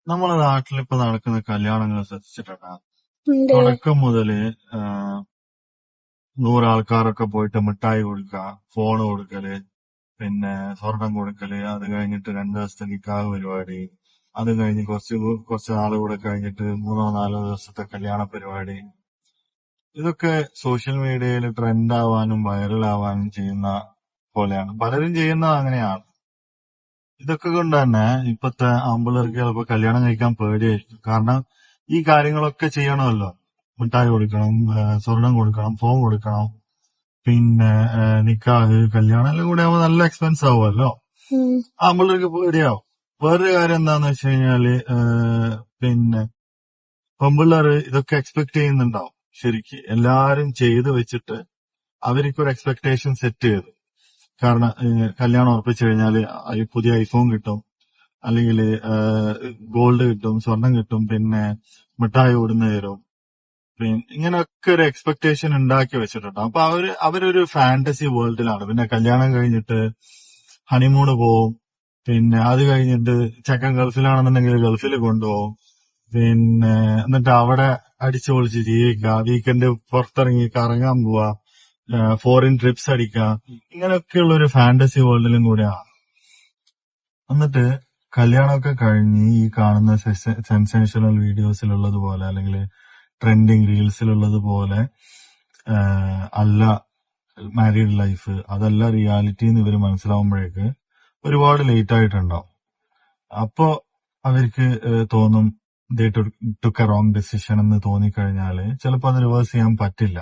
നമ്മളെ നാട്ടിലിപ്പോ നടക്കുന്ന കല്യാണങ്ങൾ ശ്രദ്ധിച്ചിട്ടുണ്ടാ? ഉണ്ട്. തുടക്കം മുതല് 100 ആൾക്കാരൊക്കെ പോയിട്ട് മിഠായി കൊടുക്കുക, ഫോണ് കൊടുക്കല്, പിന്നെ സ്വർണം കൊടുക്കല്, അത് കഴിഞ്ഞിട്ട് 2 ദിവസത്തെ നിക്കാഹ് പരിപാടി, അത് കഴിഞ്ഞ് കുറച്ച് നാൾ കൂടെ കഴിഞ്ഞിട്ട് 3-4 ദിവസത്തെ കല്യാണ പരിപാടി. ഇതൊക്കെ സോഷ്യൽ മീഡിയയിൽ ട്രെൻഡ് ആവാനും വൈറൽ ആവാനും ചെയ്യുന്ന പോലെയാണ്. പലരും ചെയ്യുന്നത് അങ്ങനെയാണ്. ഇതൊക്കെ കൊണ്ട് തന്നെ ഇപ്പത്തെ ആമ്പിള്ളേർക്ക് ചിലപ്പോ കല്യാണം കഴിക്കാൻ പേടിയായിരിക്കും. കാരണം ഈ കാര്യങ്ങളൊക്കെ ചെയ്യണമല്ലോ. മിഠായി കൊടുക്കണം, സ്വർണം കൊടുക്കണം, ഫോൺ കൊടുക്കണം, പിന്നെ നിക്കാഹ്, കല്യാണം എല്ലാം കൂടെ ആവുമ്പോൾ നല്ല എക്സ്പെൻസ് ആവുമല്ലോ. ആമ്പിള്ളേർക്ക് പേടിയാവും. വേറൊരു കാര്യം എന്താന്ന് വെച്ച് കഴിഞ്ഞാല് പിന്നെ പെമ്പിള്ളേര് ഇതൊക്കെ എക്സ്പെക്ട് ചെയ്യുന്നുണ്ടാവും. ശരിക്ക് എല്ലാരും ചെയ്ത് വെച്ചിട്ട് അവർക്കൊരു എക്സ്പെക്ടേഷൻ സെറ്റ് ചെയ്തു. കാരണം കല്യാണം ഉറപ്പിച്ചു കഴിഞ്ഞാൽ പുതിയ ഐഫോൺ കിട്ടും, അല്ലെങ്കിൽ ഗോൾഡ് കിട്ടും, സ്വർണം കിട്ടും, പിന്നെ മിഠായി ഓടുന്ന തരും, പിന്നെ ഇങ്ങനെയൊക്കെ ഒരു എക്സ്പെക്ടേഷൻ ഉണ്ടാക്കി വെച്ചിട്ടുണ്ട്. അപ്പൊ അവരൊരു ഫാന്റസി വേൾഡിലാണ്. പിന്നെ കല്യാണം കഴിഞ്ഞിട്ട് ഹണിമൂണ് പോവും, പിന്നെ അത് കഴിഞ്ഞിട്ട് ചെക്കൻ ഗൾഫിലാണെന്നുണ്ടെങ്കിൽ ഗൾഫിൽ കൊണ്ടുപോകും, പിന്നെ എന്നിട്ട് അവിടെ അടിച്ചു പൊളിച്ച് ജീവിക്കുക, വീക്കെൻഡ് പുറത്തിറങ്ങി കറങ്ങാൻ പോവാ, ഫോറിൻ ട്രിപ്സ് അടിക്കുക, ഇങ്ങനെയൊക്കെയുള്ള ഒരു ഫാന്റസി വേൾഡിലും കൂടെയാണ്. എന്നിട്ട് കല്യാണമൊക്കെ കഴിഞ്ഞ് ഈ കാണുന്ന സെൻസേഷണൽ വീഡിയോസിലുള്ളത് പോലെ അല്ലെങ്കിൽ ട്രെൻഡിങ് റീൽസിലുള്ളത് പോലെ അല്ല മാരീഡ് ലൈഫ്, അതല്ല റിയാലിറ്റി എന്ന് ഇവർ മനസ്സിലാവുമ്പോഴേക്ക് ഒരുപാട് ലേറ്റ് ആയിട്ടുണ്ടാവും. അപ്പോ അവർക്ക് തോന്നും ദേ ടുക്ക് എ റോങ് ഡെസിഷൻ എന്ന് തോന്നിക്കഴിഞ്ഞാല് ചിലപ്പോൾ അത് റിവേഴ്സ് ചെയ്യാൻ പറ്റില്ല.